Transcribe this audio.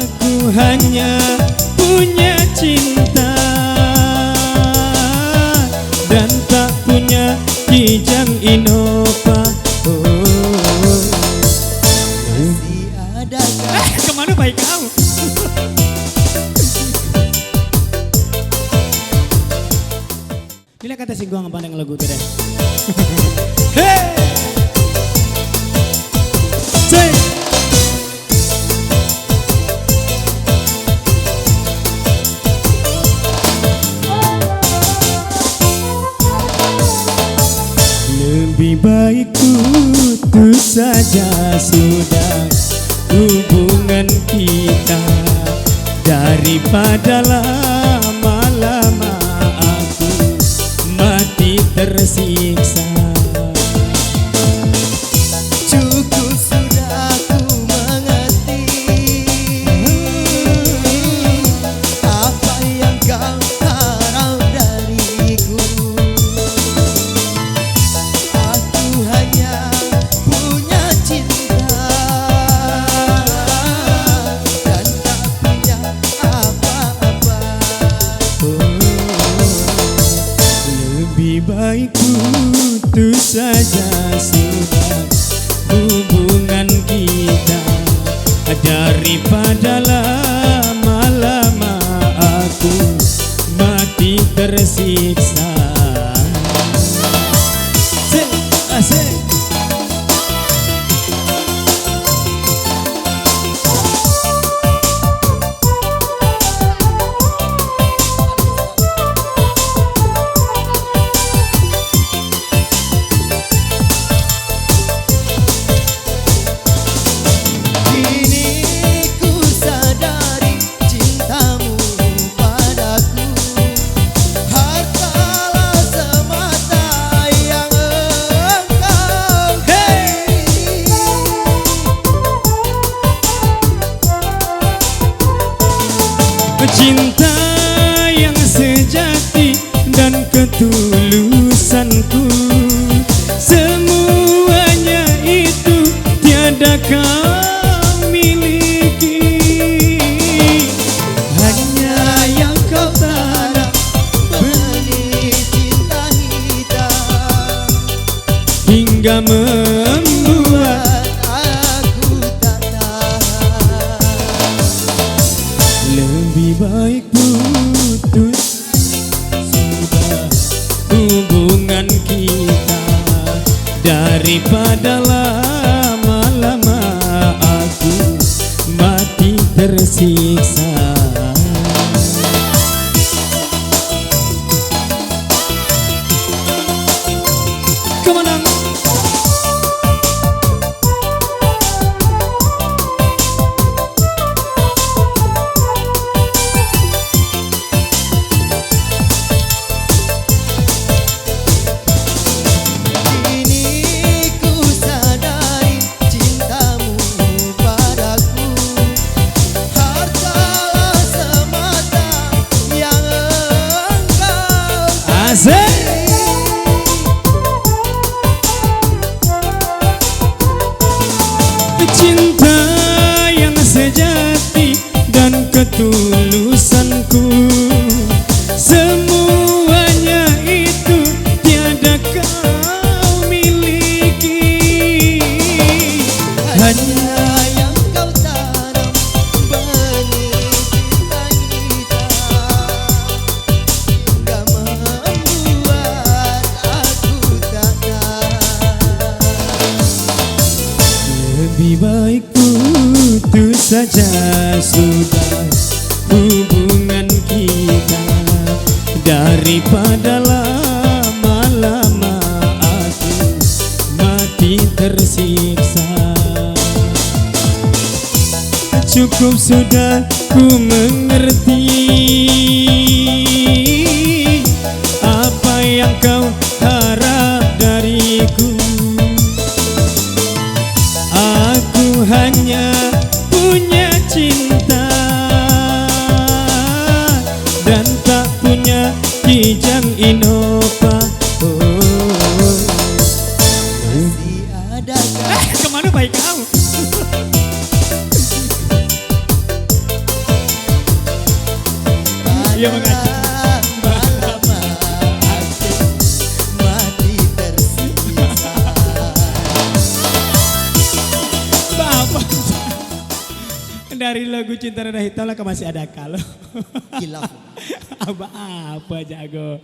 Aku hanya punya cinta dan tak punya kijang Innova. Masih ada Kemana baik kau? Bila kata si gua ngepandang lagu itu deh. Hey! Say! Lebih baik putus saja sudah hubungan kita daripada lama-lama aku mati tersiksa. cukup sudah ku mengerti apa yang kau harap dariku. Aku hanya punya cinta dan tak punya apa-apa. Lebih baik putus saja sudah hubungan kita daripada lama-lama aku mati tersiksa. Asik. Kini ku sadari cintamu padaku hartalah semata yang engkau beri. Cinta yang sejati dan ketulusanku, semuanya itu tiada kau miliki. Hanya yang kau tanam Benih cinta hitam hingga membuat aku tak tahan. lebih baik putus sudah hubungan kita daripada lama-lama aku mati tersiksa. Kemana? Kini ku sadari cintamu padaku hartalah semata yang engkau Asik. beri. Cinta yang sejati dan ketulusanku, semuanya itu tiada kau miliki. Hanya Hanya yang kau tanam benih cinta hitam hingga membuat aku tak tahan. lebih baik putus saja sudah hubungan kita daripada lama-lama aku mati tersiksa. Cukup sudah ku mengerti apa yang kau harap dariku. Aku hanya punya cinta dan tak punya kijang Innova. Masih ada Kemana baik kau? Dia mengacu. Lama aku mati tersisa. Bapak. Dari lagu Cinta Rada Hitam lah masih ada kalau. Kilaf. Apa jago.